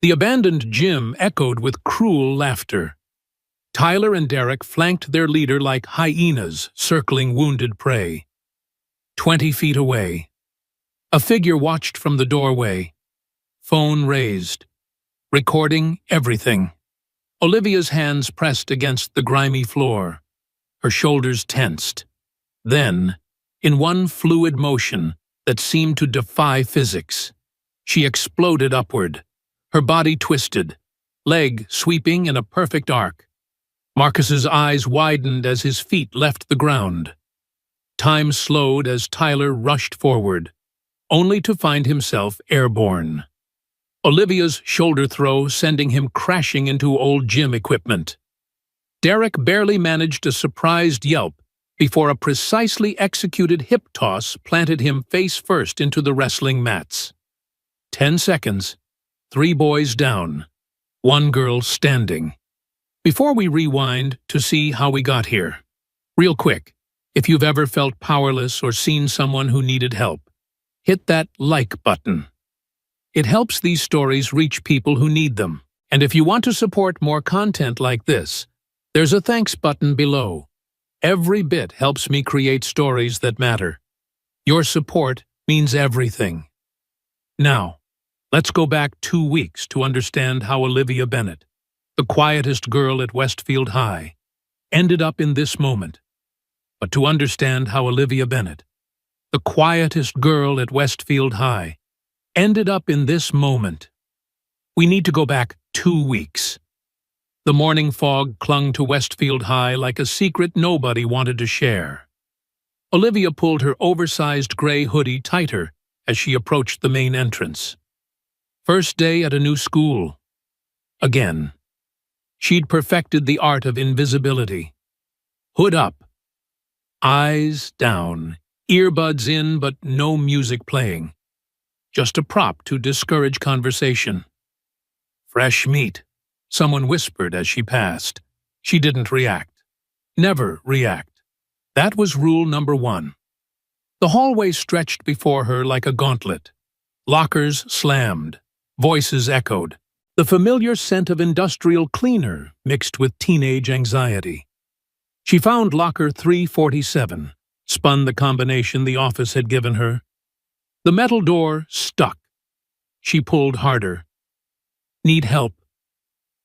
The abandoned gym echoed with cruel laughter. Tyler and Derek flanked their leader like hyenas circling wounded prey. 20 feet away. A figure watched from the doorway. Phone raised. Recording everything. Olivia's hands pressed against the grimy floor. Her shoulders tensed. Then, in one fluid motion that seemed to defy physics, she exploded upward, her body twisted, leg sweeping in a perfect arc. Marcus's eyes widened as his feet left the ground. Time slowed as Tyler rushed forward, only to find himself airborne. Olivia's shoulder throw sending him crashing into old gym equipment. Derek barely managed a surprised yelp before a precisely executed hip toss planted him face first into the wrestling mats. 10 seconds, 3 boys down, 1 girl standing. Before we rewind to see how we got here, real quick, if you've ever felt powerless or seen someone who needed help, hit that like button. It helps these stories reach people who need them. And if you want to support more content like this, there's a thanks button below. Every bit helps me create stories that matter. Your support means everything. Now, let's go back 2 weeks to understand how Olivia Bennett, the quietest girl at Westfield High, ended up in this moment. But to understand how Olivia Bennett, the quietest girl at Westfield High, ended up in this moment, we need to go back 2 weeks. The morning fog clung to Westfield High like a secret nobody wanted to share. Olivia pulled her oversized gray hoodie tighter as she approached the main entrance. First day at a new school. Again. She'd perfected the art of invisibility. Hood up. Eyes down. Earbuds in, but no music playing. Just a prop to discourage conversation. Fresh meat, someone whispered as she passed. She didn't react. Never react. That was rule number 1. The hallway stretched before her like a gauntlet. Lockers slammed. Voices echoed. The familiar scent of industrial cleaner mixed with teenage anxiety. She found locker 347, spun the combination the office had given her. The metal door stuck. She pulled harder. Need help.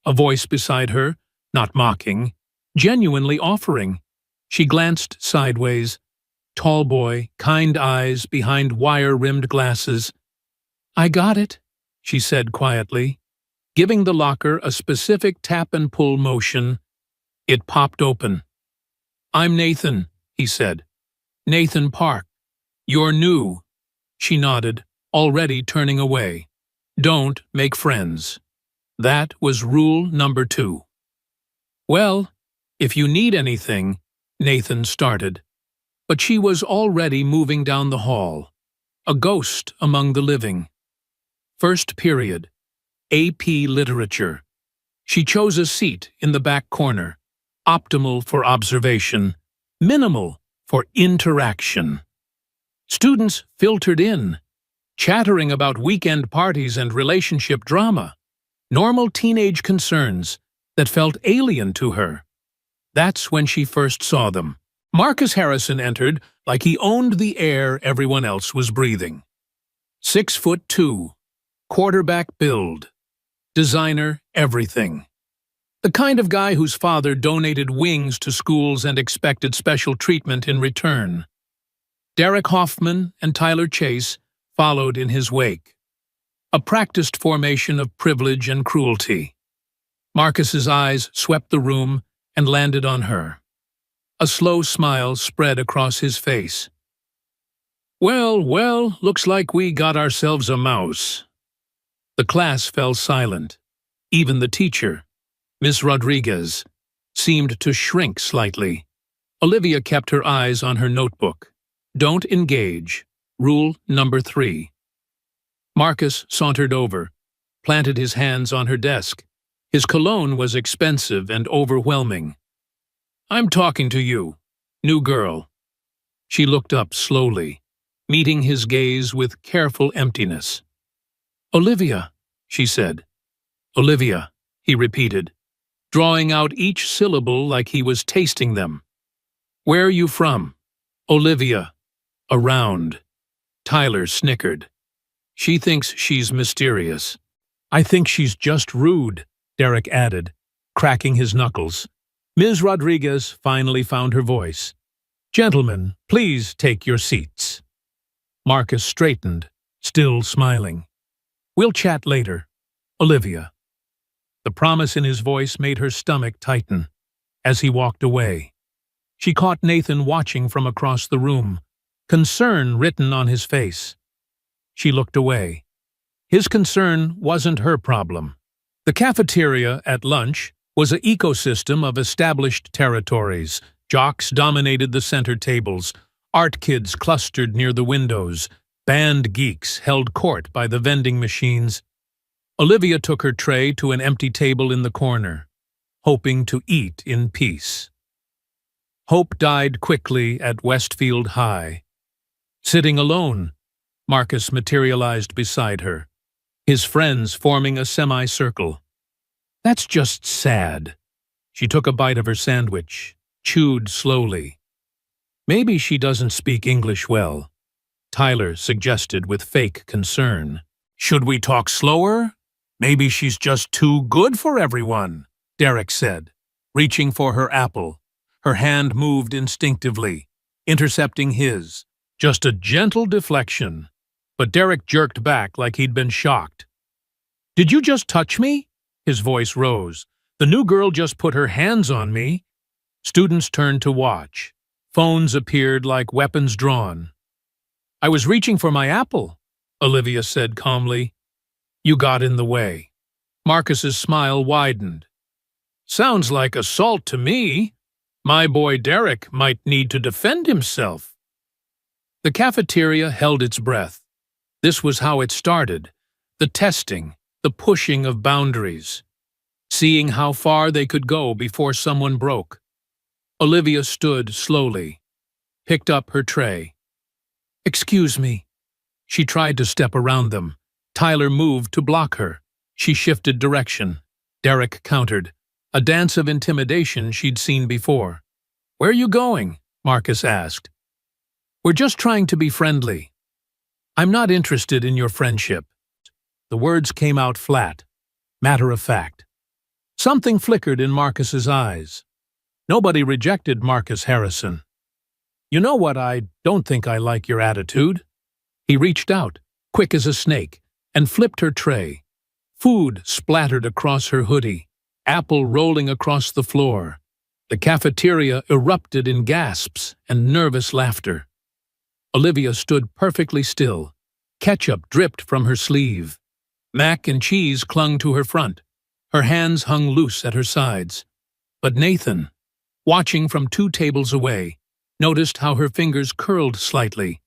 A voice beside her, not mocking, genuinely offering. She glanced sideways. Tall boy, kind eyes behind wire-rimmed glasses. I got it, she said quietly. Giving the locker a specific tap-and-pull motion, it popped open. I'm Nathan, he said. Nathan Park. You're new. She nodded, already turning away. Don't make friends. That was rule number 2. Well, if you need anything, Nathan started. But she was already moving down the hall, a ghost among the living. First period, AP Literature. She chose a seat in the back corner, optimal for observation, minimal for interaction. Students filtered in, chattering about weekend parties and relationship drama, normal teenage concerns that felt alien to her. That's when she first saw them. Marcus Harrison entered like he owned the air everyone else was breathing. 6'2", quarterback build, designer everything. The kind of guy whose father donated wings to schools and expected special treatment in return. Derek Hoffman and Tyler Chase followed in his wake. A practiced formation of privilege and cruelty. Marcus's eyes swept the room and landed on her. A slow smile spread across his face. Well, looks like we got ourselves a mouse. The class fell silent. Even the teacher, Miss Rodriguez, seemed to shrink slightly. Olivia kept her eyes on her notebook. Don't engage. Rule number 3. Marcus sauntered over, planted his hands on her desk. His cologne was expensive and overwhelming. I'm talking to you, new girl. She looked up slowly, meeting his gaze with careful emptiness. Olivia, she said. Olivia, he repeated, drawing out each syllable like he was tasting them. Where are you from? Olivia. Around. Tyler snickered. She thinks she's mysterious. I think she's just rude, Derek added, cracking his knuckles. Ms. Rodriguez finally found her voice. Gentlemen, please take your seats. Marcus straightened, still smiling. We'll chat later. Olivia. The promise in his voice made her stomach tighten. As he walked away, she caught Nathan watching from across the room, concern written on his face. She looked away. His concern wasn't her problem. The cafeteria at lunch was an ecosystem of established territories. Jocks dominated the center tables, art kids clustered near the windows, band geeks held court by the vending machines. Olivia took her tray to an empty table in the corner, hoping to eat in peace. Hope died quickly at Westfield High. Sitting alone, Marcus materialized beside her, his friends forming a semicircle. That's just sad. She took a bite of her sandwich, chewed slowly. Maybe she doesn't speak English well, Tyler suggested with fake concern. Should we talk slower? Maybe she's just too good for everyone, Derek said, reaching for her apple. Her hand moved instinctively, intercepting his. Just a gentle deflection. But Derek jerked back like he'd been shocked. Did you just touch me? His voice rose. The new girl just put her hands on me. Students turned to watch. Phones appeared like weapons drawn. I was reaching for my apple, Olivia said calmly. You got in the way. Marcus's smile widened. Sounds like assault to me. My boy Derek might need to defend himself. The cafeteria held its breath. This was how it started. The testing, the pushing of boundaries. Seeing how far they could go before someone broke. Olivia stood slowly, picked up her tray. Excuse me. She tried to step around them. Tyler moved to block her. She shifted direction. Derek countered, a dance of intimidation she'd seen before. Where are you going? Marcus asked. We're just trying to be friendly. I'm not interested in your friendship. The words came out flat, matter of fact. Something flickered in Marcus's eyes. Nobody rejected Marcus Harrison. You know what, I don't think I like your attitude. He reached out, quick as a snake, and flipped her tray. Food splattered across her hoodie, apple rolling across the floor. The cafeteria erupted in gasps and nervous laughter. Olivia stood perfectly still. Ketchup dripped from her sleeve. Mac and cheese clung to her front. Her hands hung loose at her sides. But Nathan, watching from 2 tables away, noticed how her fingers curled slightly,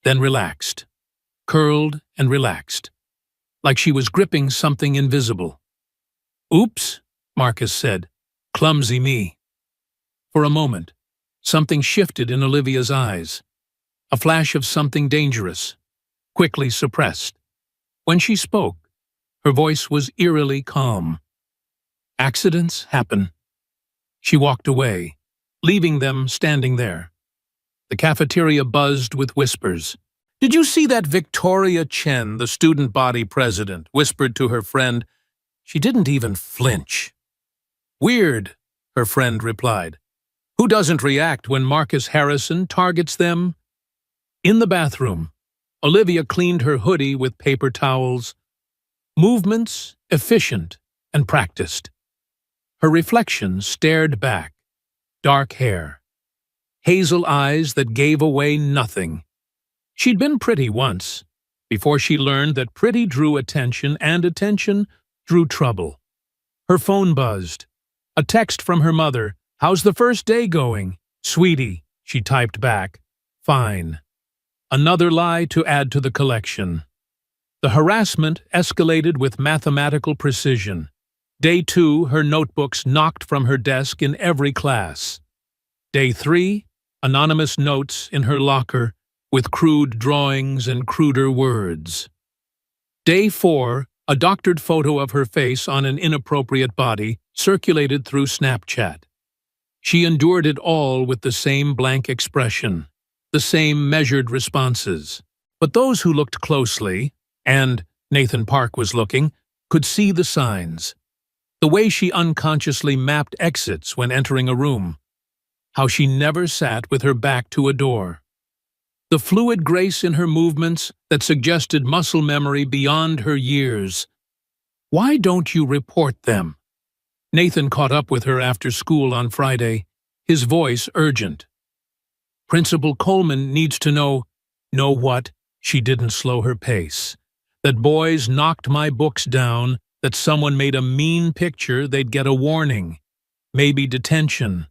then relaxed. Curled and relaxed, like she was gripping something invisible. Oops, Marcus said. Clumsy me. For a moment, something shifted in Olivia's eyes. A flash of something dangerous, quickly suppressed. When she spoke, her voice was eerily calm. Accidents happen. She walked away, leaving them standing there. The cafeteria buzzed with whispers. Did you see that Victoria Chen, the student body president, whispered to her friend? She didn't even flinch. Weird, her friend replied. Who doesn't react when Marcus Harrison targets them? In the bathroom, Olivia cleaned her hoodie with paper towels. Movements efficient and practiced. Her reflection stared back. Dark hair. Hazel eyes that gave away nothing. She'd been pretty once, before she learned that pretty drew attention and attention drew trouble. Her phone buzzed. A text from her mother. How's the first day going? Sweetie, she typed back. Fine. Another lie to add to the collection. The harassment escalated with mathematical precision. Day 2, her notebooks knocked from her desk in every class. Day 3, anonymous notes in her locker with crude drawings and cruder words. Day 4, A doctored photo of her face on an inappropriate body circulated through Snapchat. She endured it all with the same blank expression, the same measured responses. But those who looked closely, and Nathan Park was looking, could see the signs. The way she unconsciously mapped exits when entering a room. How she never sat with her back to a door. The fluid grace in her movements that suggested muscle memory beyond her years. Why don't you report them? Nathan caught up with her after school on Friday, his voice urgent. Principal Coleman needs to know what? She didn't slow her pace. That boys knocked my books down, that someone made a mean picture, they'd get a warning, maybe detention,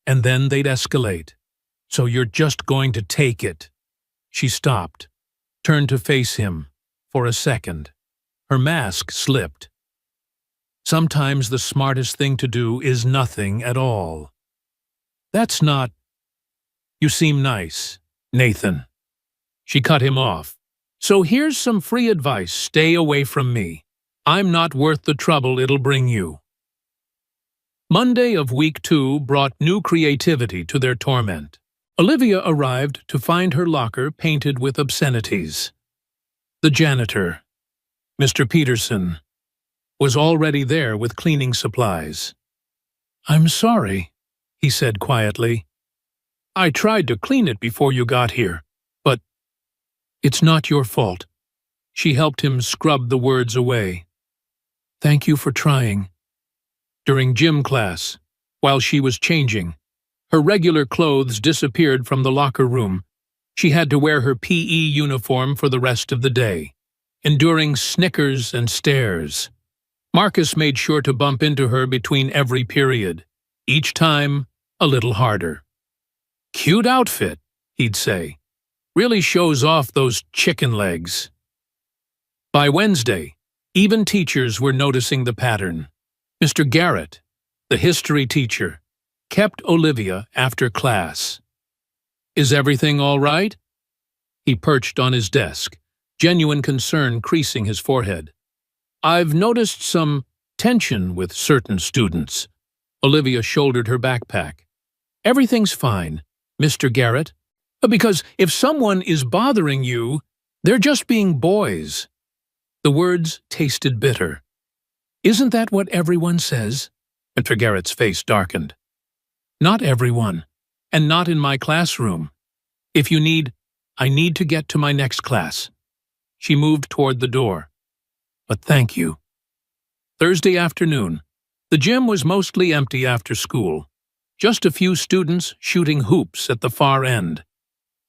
and then they'd escalate. So you're just going to take it. She stopped, turned to face him for a second. Her mask slipped. Sometimes the smartest thing to do is nothing at all. That's not... You seem nice, Nathan. She cut him off. So here's some free advice. Stay away from me. I'm not worth the trouble it'll bring you. Monday of week 2 brought new creativity to their torment. Olivia arrived to find her locker painted with obscenities. The janitor, Mr. Peterson, was already there with cleaning supplies. I'm sorry, he said quietly. I tried to clean it before you got here, but it's not your fault. She helped him scrub the words away. Thank you for trying. During gym class, while she was changing, her regular clothes disappeared from the locker room. She had to wear her PE uniform for the rest of the day, enduring snickers and stares. Marcus made sure to bump into her between every period, each time a little harder. Cute outfit, he'd say. Really shows off those chicken legs. By Wednesday, even teachers were noticing the pattern. Mr. Garrett, the history teacher, kept Olivia after class. Is everything all right? He perched on his desk, genuine concern creasing his forehead. I've noticed some tension with certain students. Olivia shouldered her backpack. Everything's fine, Mr. Garrett. Because if someone is bothering you, they're just being boys. The words tasted bitter. Isn't that what everyone says? Mr. Garrett's face darkened. Not everyone, and not in my classroom. If you need, I need to get to my next class. She moved toward the door. But thank you. Thursday afternoon. The gym was mostly empty after school. Just a few students shooting hoops at the far end.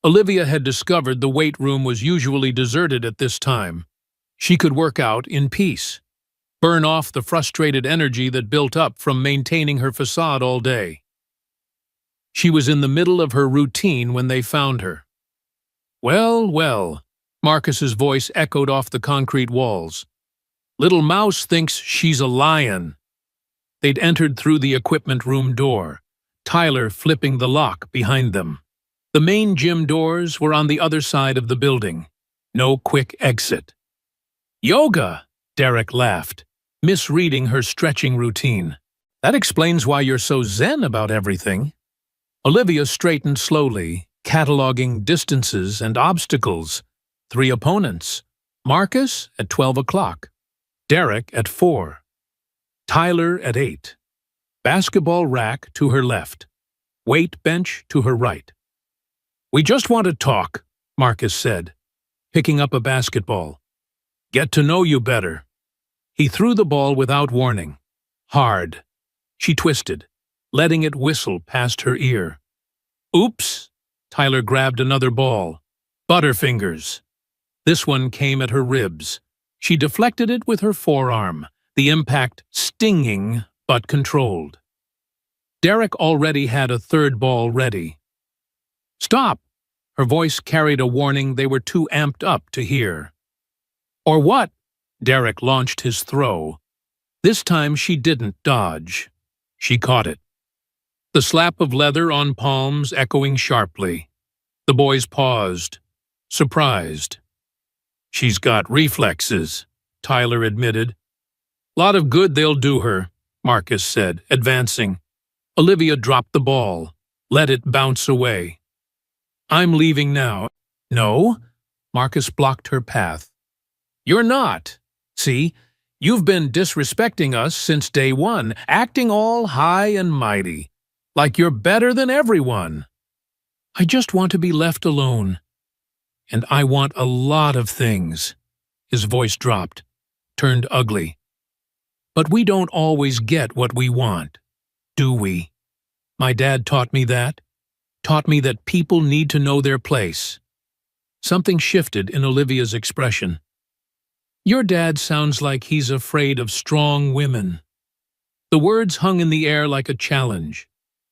Olivia had discovered the weight room was usually deserted at this time. She could work out in peace, burn off the frustrated energy that built up from maintaining her facade all day. She was in the middle of her routine when they found her. Well, well, Marcus's voice echoed off the concrete walls. Little Mouse thinks she's a lion. They'd entered through the equipment room door, Tyler flipping the lock behind them. The main gym doors were on the other side of the building. No quick exit. Yoga, Derek laughed, misreading her stretching routine. That explains why you're so zen about everything. Olivia straightened slowly, cataloging distances and obstacles. 3 opponents. Marcus at 12 o'clock. Derek at 4. Tyler at 8. Basketball rack to her left. Weight bench to her right. We just want to talk, Marcus said, picking up a basketball. Get to know you better. He threw the ball without warning. Hard. She twisted, letting it whistle past her ear. Oops! Tyler grabbed another ball. Butterfingers. This one came at her ribs. She deflected it with her forearm, the impact stinging but controlled. Derek already had a third ball ready. Stop! Her voice carried a warning they were too amped up to hear. Or what? Derek launched his throw. This time she didn't dodge. She caught it. The slap of leather on palms echoing sharply. The boys paused, surprised. She's got reflexes, Tyler admitted. Lot of good they'll do her, Marcus said, advancing. Olivia dropped the ball. Let it bounce away. I'm leaving now. No, Marcus blocked her path. You're not. See, you've been disrespecting us since day one, acting all high and mighty, like you're better than everyone. I just want to be left alone. And I want a lot of things. His voice dropped, turned ugly. But we don't always get what we want, do we? My dad taught me that. Taught me that people need to know their place. Something shifted in Olivia's expression. Your dad sounds like he's afraid of strong women. The words hung in the air like a challenge.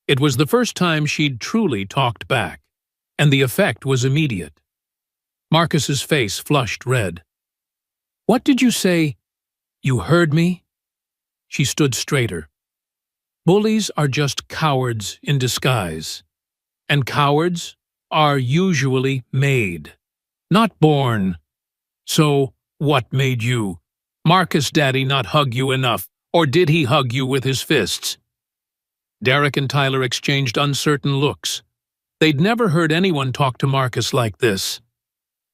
It was the first time she'd truly talked back, and the effect was immediate. Marcus's face flushed red. What did you say? You heard me? She stood straighter. Bullies are just cowards in disguise, and cowards are usually made, not born. So, what made you? Marcus' daddy not hug you enough, or did he hug you with his fists? Derek and Tyler exchanged uncertain looks. They'd never heard anyone talk to Marcus like this.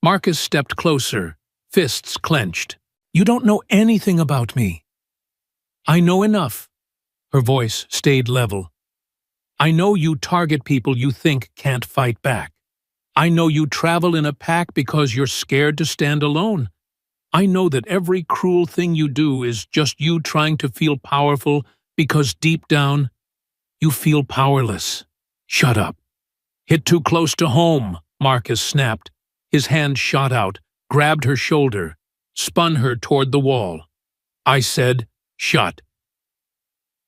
Marcus stepped closer, fists clenched. You don't know anything about me. I know enough. Her voice stayed level. I know you target people you think can't fight back. I know you travel in a pack because you're scared to stand alone. I know that every cruel thing you do is just you trying to feel powerful because deep down, you feel powerless. Shut up. Hit too close to home, Marcus snapped. His hand shot out, grabbed her shoulder, spun her toward the wall. I said, shut.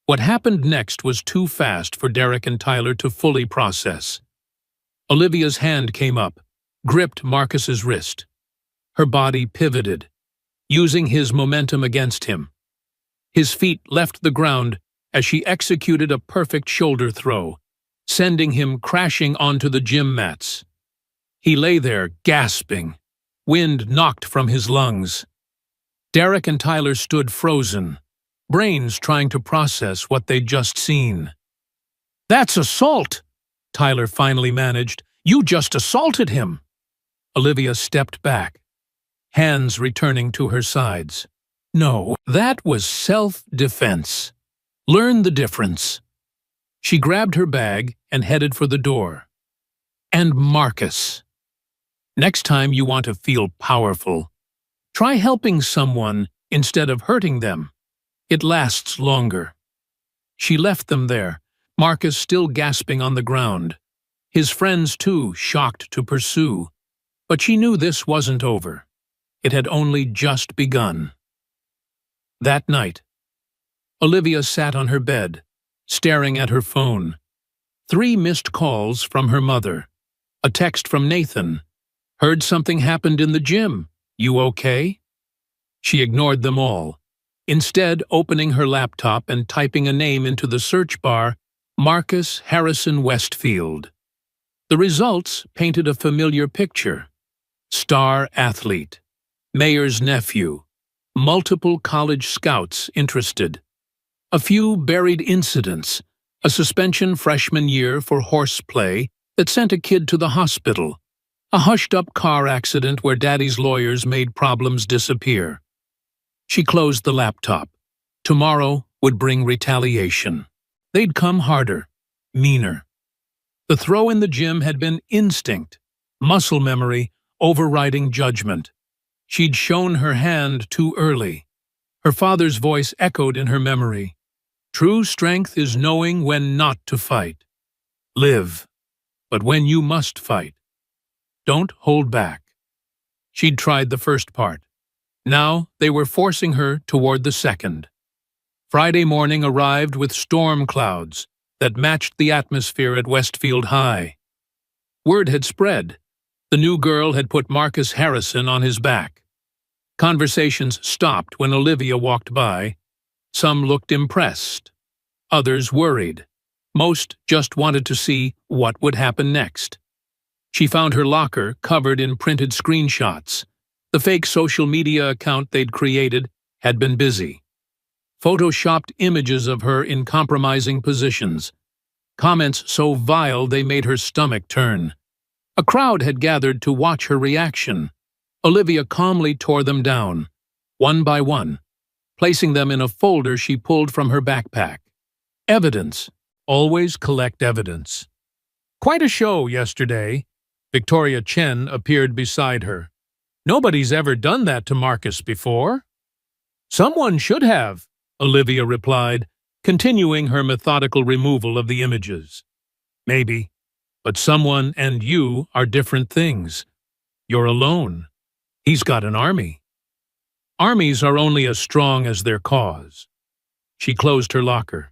What happened next was too fast for Derek and Tyler to fully process. Olivia's hand came up, gripped Marcus's wrist. Her body pivoted, using his momentum against him. His feet left the ground as she executed a perfect shoulder throw, sending him crashing onto the gym mats. He lay there, gasping, wind knocked from his lungs. Derek and Tyler stood frozen, brains trying to process what they'd just seen. That's assault, Tyler finally managed. You just assaulted him. Olivia stepped back, hands returning to her sides. No, that was self-defense. Learn the difference. She grabbed her bag and headed for the door. And Marcus. Next time you want to feel powerful, try helping someone instead of hurting them. It lasts longer. She left them there, Marcus still gasping on the ground. His friends, too, shocked to pursue. But she knew this wasn't over. It had only just begun. That night, Olivia sat on her bed, staring at her phone. 3 missed calls from her mother. A text from Nathan. Heard something happened in the gym. You okay? She ignored them all, instead opening her laptop and typing a name into the search bar, Marcus Harrison Westfield. The results painted a familiar picture. Star athlete, mayor's nephew, multiple college scouts interested. A few buried incidents, a suspension freshman year for horseplay that sent a kid to the hospital, a hushed-up car accident where daddy's lawyers made problems disappear. She closed the laptop. Tomorrow would bring retaliation. They'd come harder, meaner. The throw in the gym had been instinct, muscle memory overriding judgment. She'd shown her hand too early. Her father's voice echoed in her memory. True strength is knowing when not to fight. Live, but when you must fight, don't hold back. She'd tried the first part. Now they were forcing her toward the second. Friday morning arrived with storm clouds that matched the atmosphere at Westfield High. Word had spread. The new girl had put Marcus Harrison on his back. Conversations stopped when Olivia walked by. Some looked impressed. Others worried. Most just wanted to see what would happen next. She found her locker covered in printed screenshots. The fake social media account they'd created had been busy. Photoshopped images of her in compromising positions. Comments so vile they made her stomach turn. A crowd had gathered to watch her reaction. Olivia calmly tore them down, one by one, placing them in a folder she pulled from her backpack. Evidence. Always collect evidence. Quite a show yesterday. Victoria Chen appeared beside her. Nobody's ever done that to Marcus before. Someone should have, Olivia replied, continuing her methodical removal of the images. Maybe, but someone and you are different things. You're alone. He's got an army. Armies are only as strong as their cause. She closed her locker.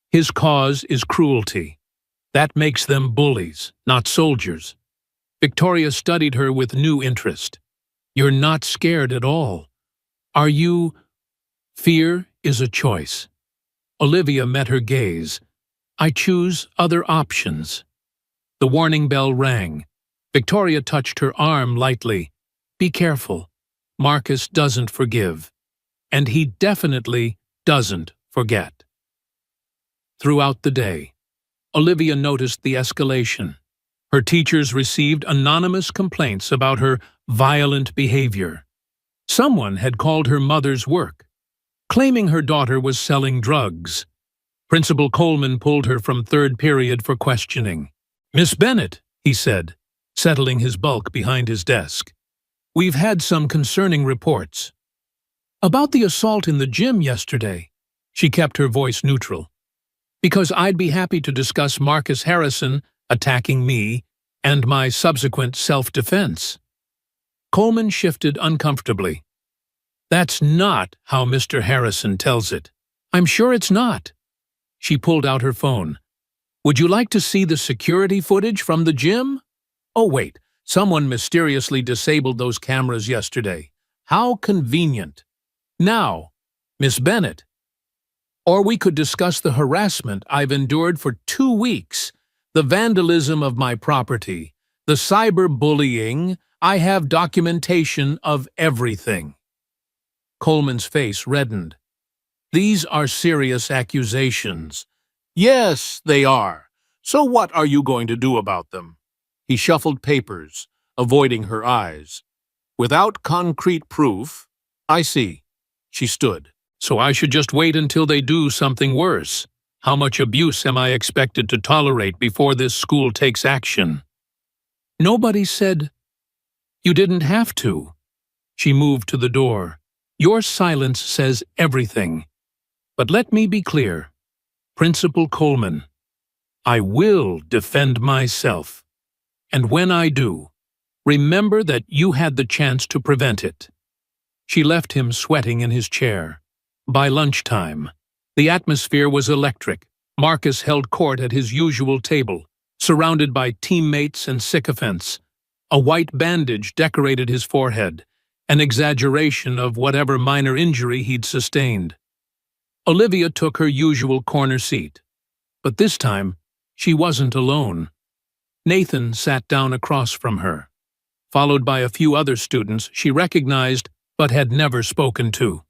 His cause is cruelty. That makes them bullies, not soldiers. Victoria studied her with new interest. You're not scared at all. Are you? Fear is a choice. Olivia met her gaze. I choose other options. The warning bell rang. Victoria touched her arm lightly. Be careful. Marcus doesn't forgive. And he definitely doesn't forget. Throughout the day, Olivia noticed the escalation. Her teachers received anonymous complaints about her violent behavior. Someone had called her mother's work, claiming her daughter was selling drugs. Principal Coleman pulled her from third period for questioning. Miss Bennett, he said, settling his bulk behind his desk. We've had some concerning reports. About the assault in the gym yesterday. She kept her voice neutral. Because I'd be happy to discuss Marcus Harrison attacking me and my subsequent self-defense. Coleman shifted uncomfortably. That's not how Mr. Harrison tells it. I'm sure it's not. She pulled out her phone. Would you like to see the security footage from the gym? Oh, wait. Someone mysteriously disabled those cameras yesterday. How convenient. Now, Miss Bennett. Or we could discuss the harassment I've endured for 2 weeks, the vandalism of my property, the cyberbullying. I have documentation of everything. Coleman's face reddened. These are serious accusations. Yes, they are. So what are you going to do about them? He shuffled papers, avoiding her eyes. Without concrete proof, I see. She stood. So I should just wait until they do something worse. How much abuse am I expected to tolerate before this school takes action? Nobody said, you didn't have to. She moved to the door. Your silence says everything. But let me be clear. Principal Coleman, I will defend myself. And when I do, remember that you had the chance to prevent it. She left him sweating in his chair. By lunchtime, the atmosphere was electric. Marcus held court at his usual table, surrounded by teammates and sycophants. A white bandage decorated his forehead, an exaggeration of whatever minor injury he'd sustained. Olivia took her usual corner seat. But this time, she wasn't alone. Nathan sat down across from her, followed by a few other students she recognized but had never spoken to.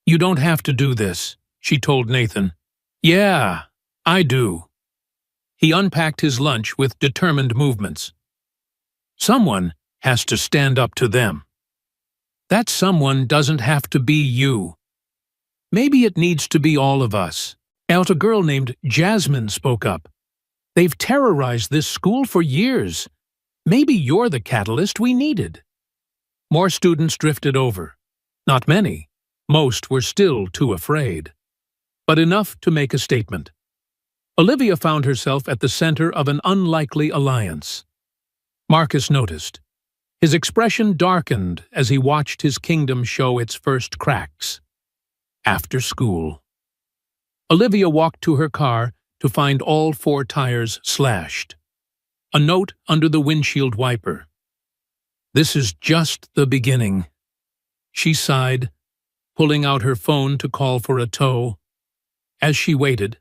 You don't have to do this, she told Nathan. Yeah, I do. He unpacked his lunch with determined movements. Someone has to stand up to them. That someone doesn't have to be you. Maybe it needs to be all of us. A girl named Jasmine spoke up. They've terrorized this school for years. Maybe you're the catalyst we needed. More students drifted over. Not many. Most were still too afraid. But enough to make a statement. Olivia found herself at the center of an unlikely alliance. Marcus noticed. His expression darkened as he watched his kingdom show its first cracks. After school. Olivia walked to her car to find all 4 tires slashed. A note under the windshield wiper. This is just the beginning. She sighed, pulling out her phone to call for a tow. As she waited,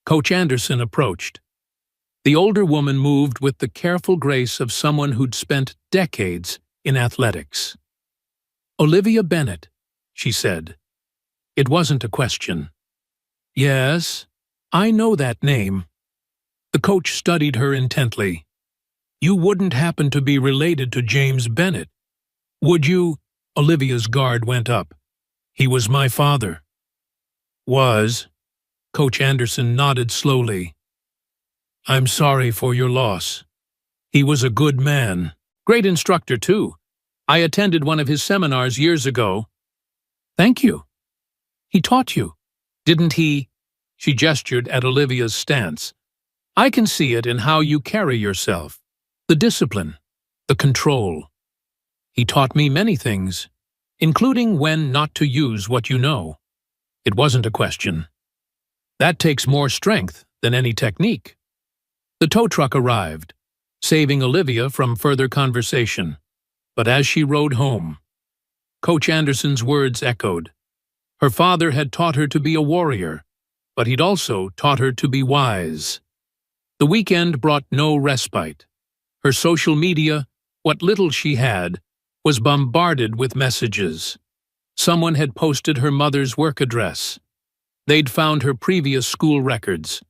Coach Anderson approached. The older woman moved with the careful grace of someone who'd spent decades in athletics. "Olivia Bennett," she said. It wasn't a question. "Yes, I know that name." The coach studied her intently. "You wouldn't happen to be related to James Bennett, would you?" Olivia's guard went up. "He was my father." "Was?" Coach Anderson nodded slowly. "I'm sorry for your loss. He was a good man. Great instructor, too. I attended one of his seminars years ago." "Thank you. He taught you, didn't he?" She gestured at Olivia's stance. "I can see it in how you carry yourself. The discipline, the control. He taught me many things, including when not to use what you know." It wasn't a question. "That takes more strength than any technique." The tow truck arrived, saving Olivia from further conversation. But as she rode home, Coach Anderson's words echoed. Her father had taught her to be a warrior, but he'd also taught her to be wise. The weekend brought no respite. Her social media, what little she had, was bombarded with messages. Someone had posted her mother's work address. They'd found her previous school records,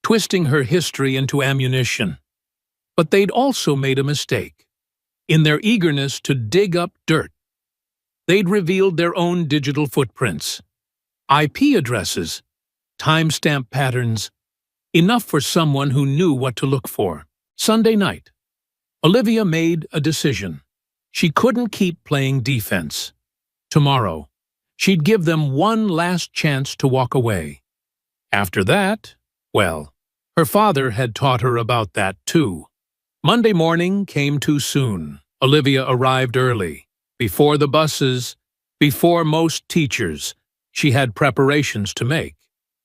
twisting her history into ammunition. But they'd also made a mistake. In their eagerness to dig up dirt, they'd revealed their own digital footprints. IP addresses, timestamp patterns, enough for someone who knew what to look for. Sunday night, Olivia made a decision. She couldn't keep playing defense. Tomorrow, she'd give them one last chance to walk away. After that, well, her father had taught her about that too. Monday morning came too soon. Olivia arrived early. Before the buses, before most teachers, she had preparations to make.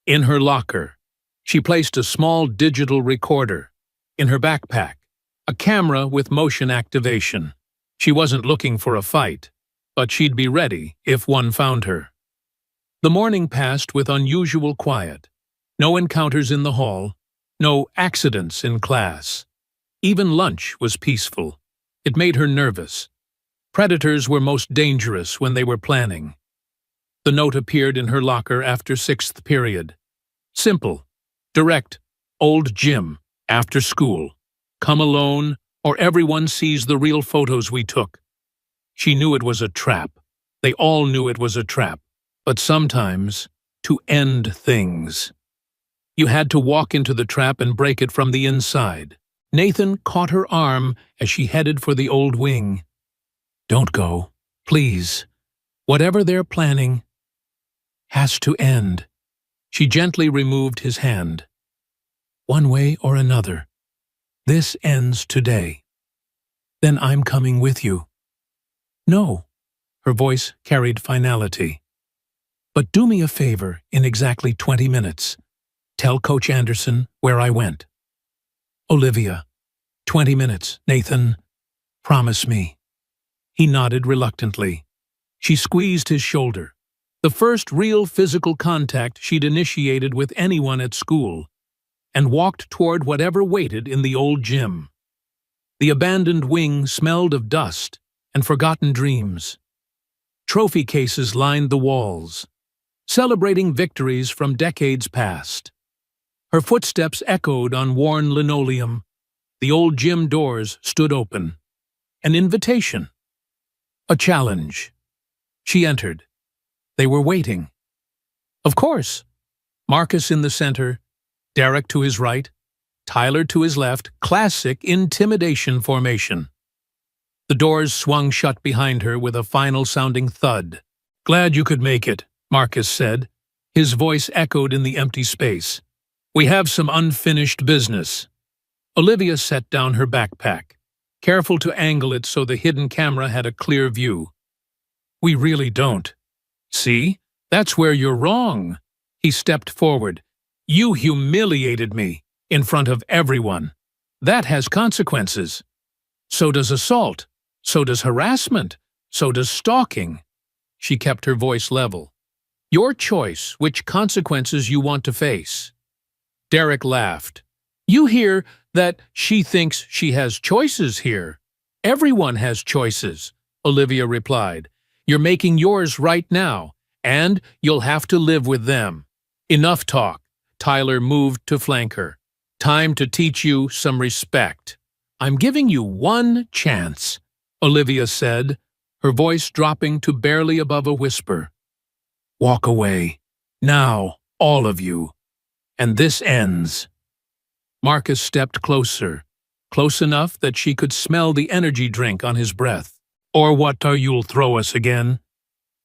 In her locker, she placed a small digital recorder. In her backpack, a camera with motion activation. She wasn't looking for a fight, but she'd be ready if one found her. The morning passed with unusual quiet. No encounters in the hall, no accidents in class. Even lunch was peaceful. It made her nervous. Predators were most dangerous when they were planning. The note appeared in her locker after 6th period. Simple, direct, old Jim, after school. Come alone, or everyone sees the real photos we took. She knew it was a trap. They all knew it was a trap. But sometimes, to end things, you had to walk into the trap and break it from the inside. Nathan caught her arm as she headed for the old wing. "Don't go, please. Whatever they're planning has to end." She gently removed his hand. "One way or another, this ends today. Then I'm coming with you." "No," her voice carried finality. "But do me a favor in exactly 20 minutes. Tell Coach Anderson where I went." "Olivia, 20 minutes, Nathan. Promise me." He nodded reluctantly. She squeezed his shoulder. The first real physical contact she'd initiated with anyone at school, and walked toward whatever waited in the old gym. The abandoned wing smelled of dust and forgotten dreams. Trophy cases lined the walls, celebrating victories from decades past. Her footsteps echoed on worn linoleum. The old gym doors stood open. An invitation. A challenge. She entered. They were waiting. Of course. Marcus in the center, Derek to his right, Tyler to his left, classic intimidation formation. The doors swung shut behind her with a final-sounding thud. "Glad you could make it," Marcus said. His voice echoed in the empty space. "We have some unfinished business." Olivia set down her backpack, careful to angle it so the hidden camera had a clear view. "We really don't." "See? That's where you're wrong." He stepped forward. "You humiliated me in front of everyone. That has consequences. So does assault. So does harassment. So does stalking." She kept her voice level. "Your choice which consequences you want to face." Derek laughed. "You hear that she thinks she has choices here." "Everyone has choices," Olivia replied. You're making yours right now, and you'll have to live with them. Enough talk. Tyler moved to flank her. Time to teach you some respect. I'm giving you one chance, Olivia said, her voice dropping to barely above a whisper. Walk away. Now, all of you. And this ends. Marcus stepped closer, close enough that she could smell the energy drink on his breath. Or what are you'll throw us again?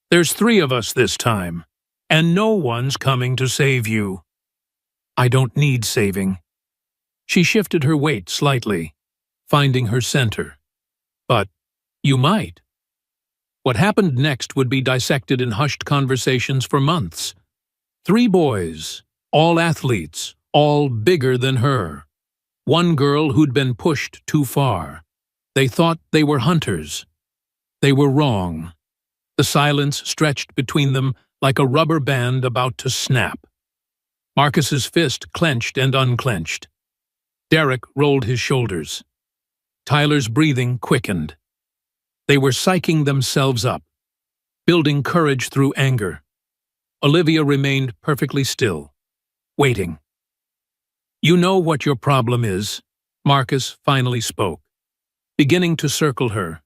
There's 3 of us this time, and no one's coming to save you. I don't need saving. She shifted her weight slightly, finding her center. But you might. What happened next would be dissected in hushed conversations for months. 3 boys, all athletes, all bigger than her. One girl who'd been pushed too far. They thought they were hunters. They were wrong. The silence stretched between them like a rubber band about to snap. Marcus's fist clenched and unclenched. Derek rolled his shoulders. Tyler's breathing quickened. They were psyching themselves up, building courage through anger. Olivia remained perfectly still, waiting. You know what your problem is, Marcus finally spoke, beginning to circle her.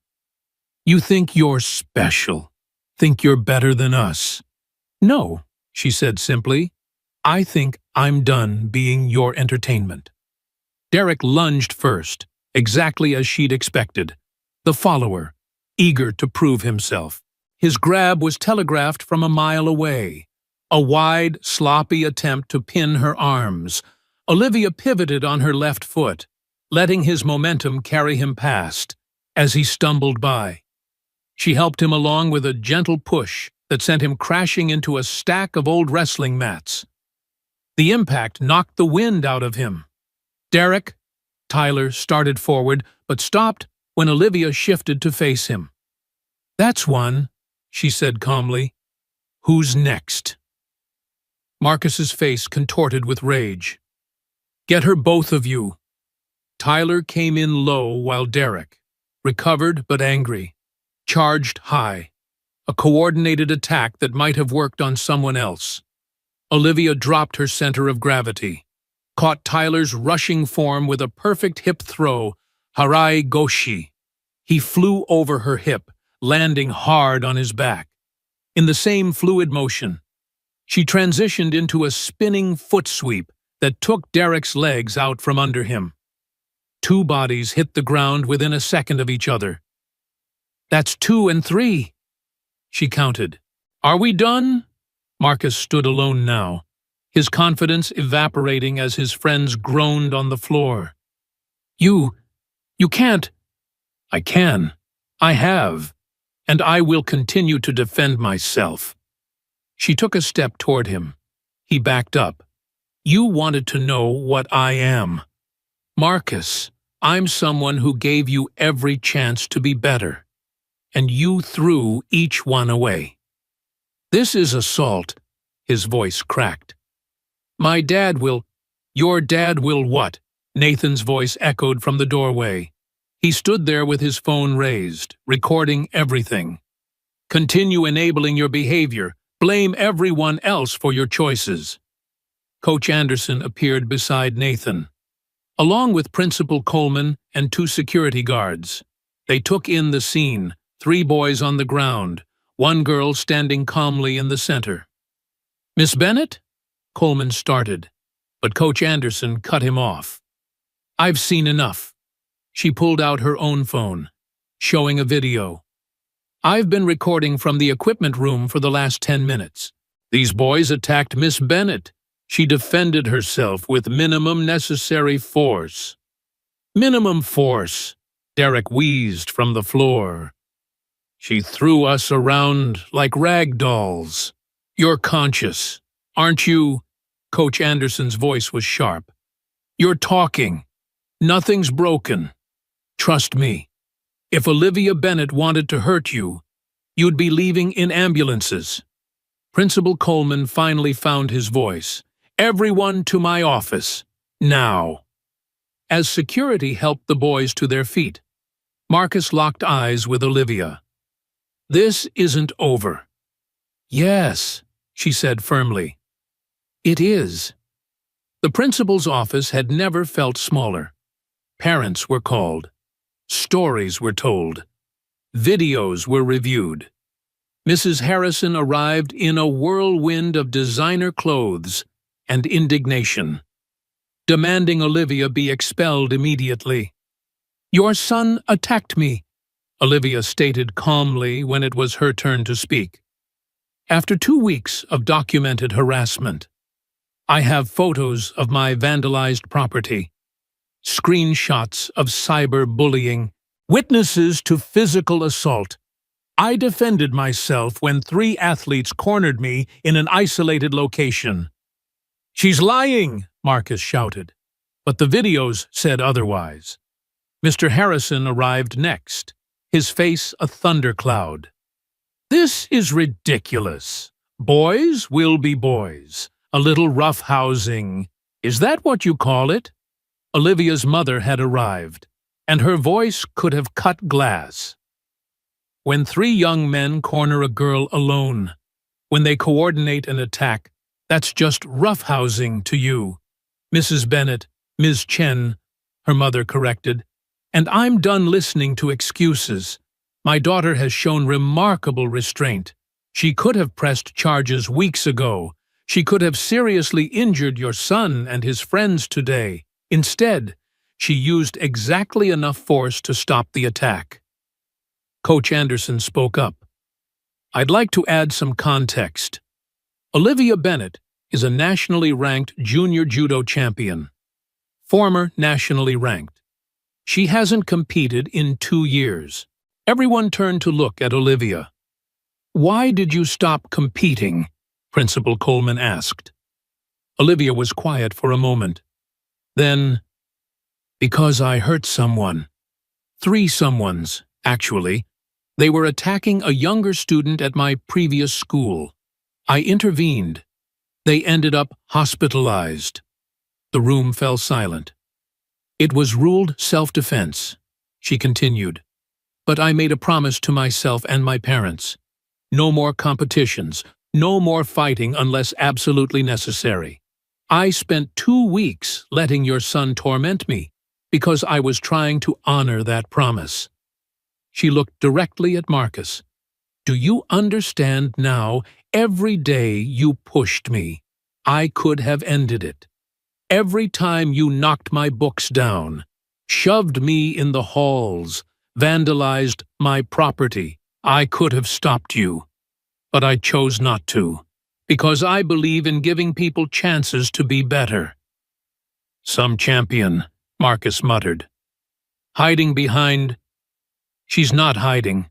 You think you're special, think you're better than us. No, she said simply. I think I'm done being your entertainment. Derek lunged first, exactly as she'd expected. The follower, eager to prove himself. His grab was telegraphed from a mile away. A wide, sloppy attempt to pin her arms. Olivia pivoted on her left foot, letting his momentum carry him past as he stumbled by. She helped him along with a gentle push that sent him crashing into a stack of old wrestling mats. The impact knocked the wind out of him. Derek, Tyler started forward, but stopped when Olivia shifted to face him. That's one, she said calmly. Who's next? Marcus's face contorted with rage. Get her, both of you. Tyler came in low while Derek, recovered but angry, charged high. A coordinated attack that might have worked on someone else. Olivia dropped her center of gravity, caught Tyler's rushing form with a perfect hip throw, harai goshi. He flew over her hip, landing hard on his back. In the same fluid motion, she transitioned into a spinning foot sweep that took Derek's legs out from under him. 2 bodies hit the ground within a second of each other. That's 2 and 3, she counted. Are we done? Marcus stood alone now, his confidence evaporating as his friends groaned on the floor. You can't. I can. I have. And I will continue to defend myself. She took a step toward him. He backed up. You wanted to know what I am. Marcus, I'm someone who gave you every chance to be better. And you threw each one away. This is assault, his voice cracked. My dad will... Your dad will what? Nathan's voice echoed from the doorway. He stood there with his phone raised, recording everything. Continue enabling your behavior. Blame everyone else for your choices. Coach Anderson appeared beside Nathan, along with Principal Coleman and 2 security guards. They took in the scene, 3 boys on the ground, 1 girl standing calmly in the center. Miss Bennett? Coleman started, but Coach Anderson cut him off. I've seen enough. She pulled out her own phone, showing a video. I've been recording from the equipment room for the last 10 minutes. These boys attacked Miss Bennett. She defended herself with minimum necessary force. Minimum force, Derek wheezed from the floor. She threw us around like rag dolls. You're conscious, aren't you? Coach Anderson's voice was sharp. You're talking. Nothing's broken. Trust me. If Olivia Bennett wanted to hurt you, you'd be leaving in ambulances. Principal Coleman finally found his voice. Everyone to my office. Now. As security helped the boys to their feet, Marcus locked eyes with Olivia. This isn't over. Yes, she said firmly. It is. The principal's office had never felt smaller. Parents were called. Stories were told. Videos were reviewed. Mrs. Harrison arrived in a whirlwind of designer clothes and indignation, demanding Olivia be expelled immediately. "Your son attacked me," Olivia stated calmly when it was her turn to speak. "After 2 weeks of documented harassment, I have photos of my vandalized property, screenshots of cyber-bullying, witnesses to physical assault. I defended myself when 3 athletes cornered me in an isolated location." "She's lying!" Marcus shouted, but the videos said otherwise. Mr. Harrison arrived next, his face a thundercloud. "This is ridiculous. Boys will be boys. A little roughhousing. Is that what you call it?" Olivia's mother had arrived, and her voice could have cut glass. "When 3 young men corner a girl alone, when they coordinate an attack, that's just roughhousing to you, Mrs. Bennett, Ms. Chen," her mother corrected. "And I'm done listening to excuses. My daughter has shown remarkable restraint. She could have pressed charges weeks ago. She could have seriously injured your son and his friends today. Instead, she used exactly enough force to stop the attack." Coach Anderson spoke up. "I'd like to add some context. Olivia Bennett is a nationally ranked junior judo champion. Former nationally ranked. She hasn't competed in 2 years. Everyone turned to look at Olivia. "Why did you stop competing?" Principal Coleman asked. Olivia was quiet for a moment. Then, "Because I hurt someone. 3 someones, actually. They were attacking a younger student at my previous school. I intervened. They ended up hospitalized." The room fell silent. "It was ruled self-defense," she continued. "But I made a promise to myself and my parents. No more competitions, no more fighting unless absolutely necessary. I spent 2 weeks letting your son torment me because I was trying to honor that promise." She looked directly at Marcus. "Do you understand now? Every day you pushed me, I could have ended it. Every time you knocked my books down, shoved me in the halls, vandalized my property, I could have stopped you. But I chose not to, because I believe in giving people chances to be better." "Some champion," Marcus muttered. "Hiding behind—" "She's not hiding."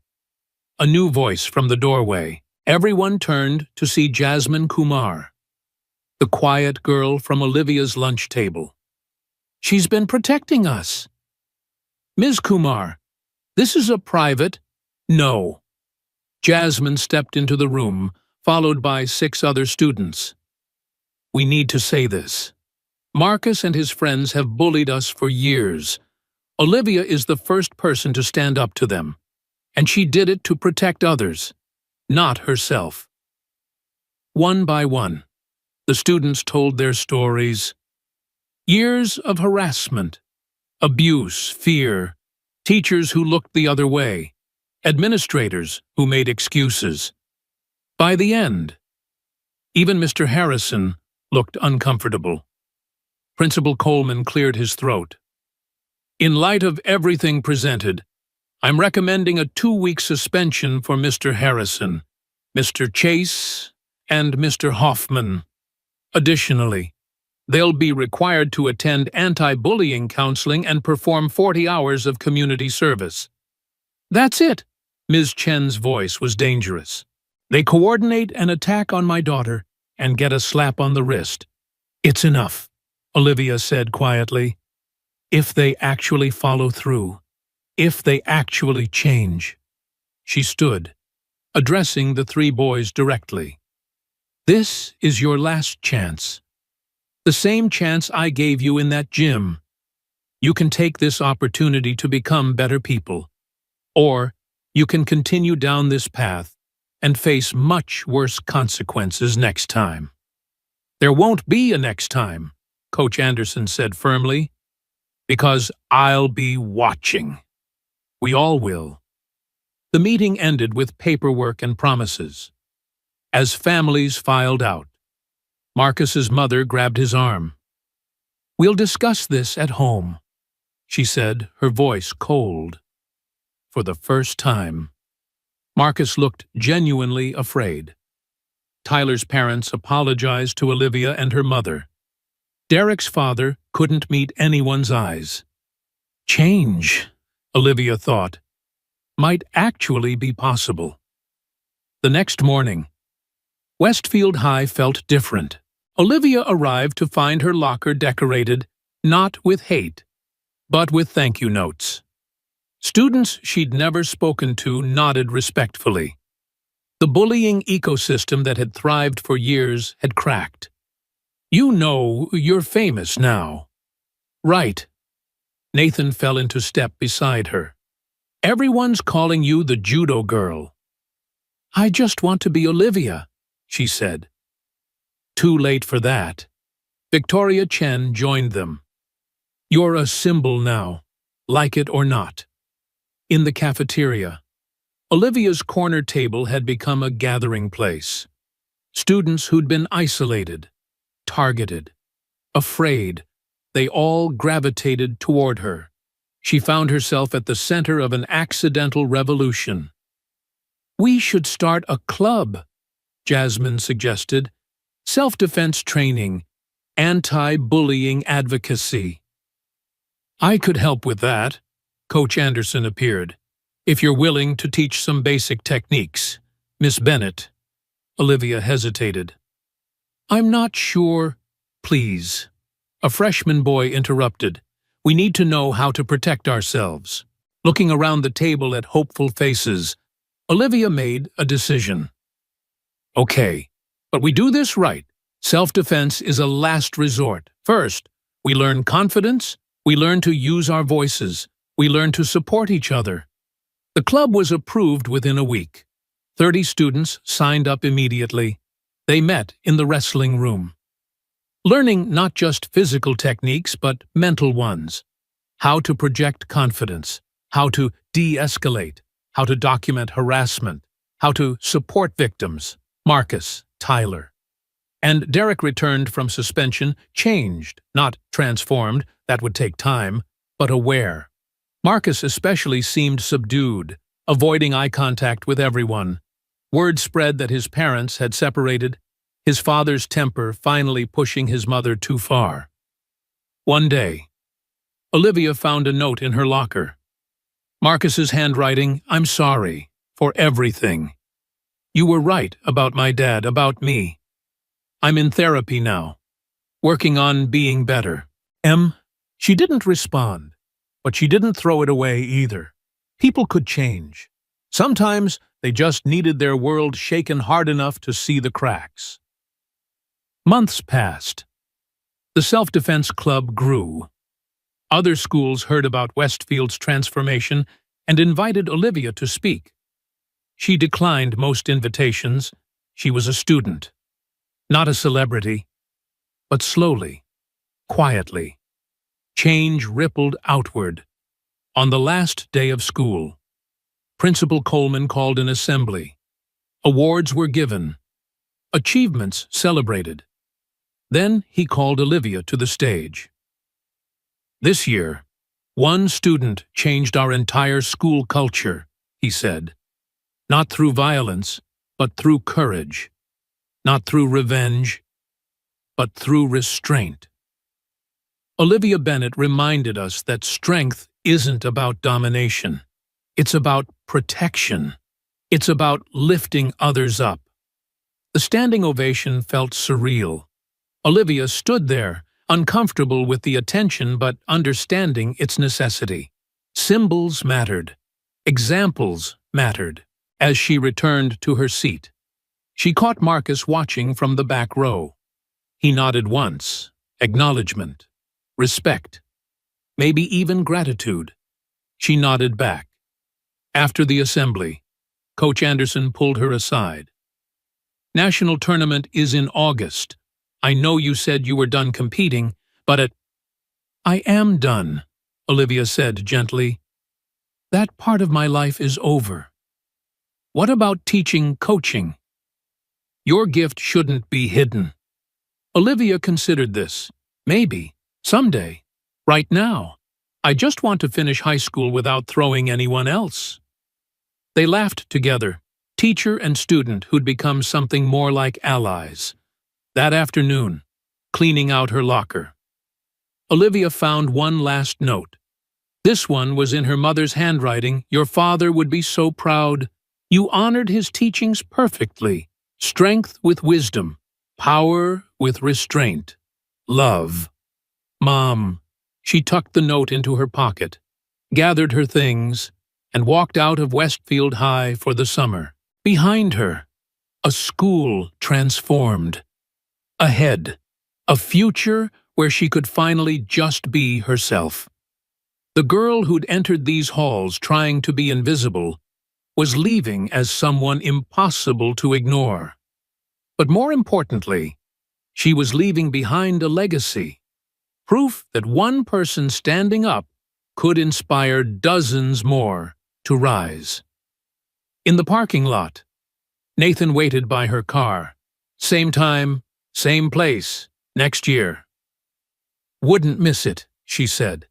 A new voice from the doorway. Everyone turned to see Jasmine Kumar, the quiet girl from Olivia's lunch table. "She's been protecting us." "Ms. Kumar, this is a private—" "No." Jasmine stepped into the room, followed by 6 other students. "We need to say this. Marcus and his friends have bullied us for years. Olivia is the first person to stand up to them, and she did it to protect others, not herself." One by one, the students told their stories. Years of harassment, abuse, fear, teachers who looked the other way, administrators who made excuses. By the end, even Mr. Harrison looked uncomfortable. Principal Coleman cleared his throat. "In light of everything presented, I'm recommending a 2-week suspension for Mr. Harrison, Mr. Chase, and Mr. Hoffman. Additionally, they'll be required to attend anti-bullying counseling and perform 40 hours of community service." "That's it." Ms. Chen's voice was dangerous. "They coordinate an attack on my daughter and get a slap on the wrist. It's enough," Olivia said quietly. "If they actually follow through, if they actually change." She stood, addressing the 3 boys directly. "This is your last chance. The same chance I gave you in that gym. You can take this opportunity to become better people. Or You can continue down this path and face much worse consequences next time. There won't be a next time, Coach Anderson said firmly, because I'll be watching. We all will. The meeting ended with paperwork and promises. As families filed out, Marcus's mother grabbed his arm. "We'll discuss this at home," she said, her voice cold. For the first time, Marcus looked genuinely afraid. Tyler's parents apologized to Olivia and her mother. Derek's father couldn't meet anyone's eyes. Change, Olivia thought, might actually be possible. The next morning, Westfield High felt different. Olivia arrived to find her locker decorated not with hate, but with thank you notes. Students she'd never spoken to nodded respectfully. The bullying ecosystem that had thrived for years had cracked. "You know, you're famous now." "Right." Nathan fell into step beside her. "Everyone's calling you the judo girl." "I just want to be Olivia," she said. Too late for that. Victoria Chen joined them. "You're a symbol now, like it or not." In the cafeteria, Olivia's corner table had become a gathering place. Students who'd been isolated, targeted, afraid, they all gravitated toward her. She found herself at the center of an accidental revolution. "We should start a club," Jasmine suggested. "Self-defense training, anti-bullying advocacy." "I could help with that," Coach Anderson appeared. "If you're willing to teach some basic techniques, Miss Bennett." Olivia hesitated. "I'm not sure." "Please." A freshman boy interrupted. "We need to know how to protect ourselves." Looking around the table at hopeful faces, Olivia made a decision. "Okay, but we do this right. Self-defense is a last resort. First, we learn confidence, we learn to use our voices, we learn to support each other." The club was approved within a week. 30 students signed up immediately. They met in the wrestling room. Learning not just physical techniques, but mental ones. How to project confidence, how to de-escalate, how to document harassment, how to support victims. Marcus, Tyler, and Derek returned from suspension changed, not transformed, that would take time, but aware. Marcus especially seemed subdued, avoiding eye contact with everyone. Word spread that his parents had separated, his father's temper finally pushing his mother too far. One day, Olivia found a note in her locker. Marcus's handwriting, "I'm sorry for everything. You were right about my dad, about me. I'm in therapy now, working on being better." She didn't respond, but she didn't throw it away either. People could change. Sometimes they just needed their world shaken hard enough to see the cracks. Months passed. The self-defense club grew. Other schools heard about Westfield's transformation and invited Olivia to speak. She declined most invitations. She was a student, not a celebrity. But slowly, quietly, change rippled outward. On the last day of school, Principal Coleman called an assembly. Awards were given. Achievements celebrated. Then he called Olivia to the stage. "This year, one student changed our entire school culture," he said. "Not through violence, but through courage. Not through revenge, but through restraint." Olivia Bennett reminded us that strength isn't about domination. It's about protection. It's about lifting others up. The standing ovation felt surreal. Olivia stood there, uncomfortable with the attention but understanding its necessity. Symbols mattered. Examples mattered. As she returned to her seat, she caught Marcus watching from the back row. He nodded once, acknowledgement, respect, maybe even gratitude. She nodded back. After the assembly, Coach Anderson pulled her aside. National tournament is in August. I know you said you were done competing, but I am done, Olivia said gently. That part of my life is over. What about teaching coaching? Your gift shouldn't be hidden. Olivia considered this. Maybe, someday, right now. I just want to finish high school without throwing anyone else. They laughed together, teacher and student who'd become something more like allies. That afternoon, cleaning out her locker, Olivia found one last note. This one was in her mother's handwriting. Your father would be so proud. You honored his teachings perfectly. Strength with wisdom, power with restraint, love. Mom. She tucked the note into her pocket, gathered her things, and walked out of Westfield High for the summer. Behind her, a school transformed. Ahead, a future where she could finally just be herself. The girl who'd entered these halls trying to be invisible was leaving as someone impossible to ignore. But more importantly, she was leaving behind a legacy, proof that one person standing up could inspire dozens more to rise. In the parking lot, Nathan waited by her car. Same time, same place, next year. Wouldn't miss it, she said,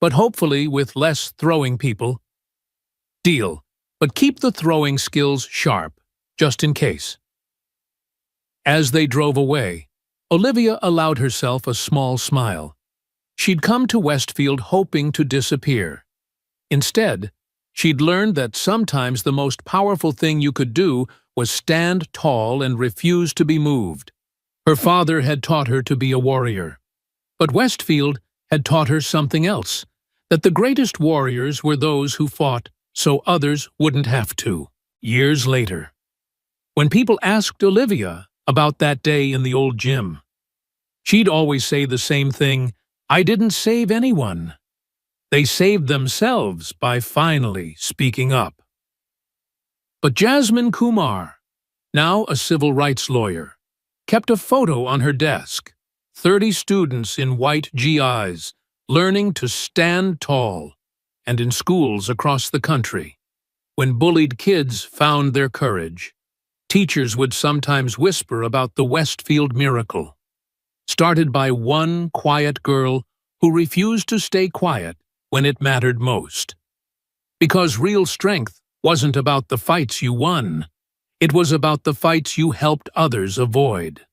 but hopefully with less throwing people. Deal, but keep the throwing skills sharp, just in case. As they drove away, Olivia allowed herself a small smile. She'd come to Westfield hoping to disappear. Instead, she'd learned that sometimes the most powerful thing you could do was stand tall and refuse to be moved. Her father had taught her to be a warrior. But Westfield had taught her something else, that the greatest warriors were those who fought so others wouldn't have to. Years later, when people asked Olivia about that day in the old gym, she'd always say the same thing, I didn't save anyone. They saved themselves by finally speaking up. But Jasmine Kumar, now a civil rights lawyer, kept a photo on her desk. 30 students in white GIs learning to stand tall, and in schools across the country. When bullied kids found their courage, teachers would sometimes whisper about the Westfield miracle, started by one quiet girl who refused to stay quiet when it mattered most. Because real strength wasn't about the fights you won, it was about the fights you helped others avoid.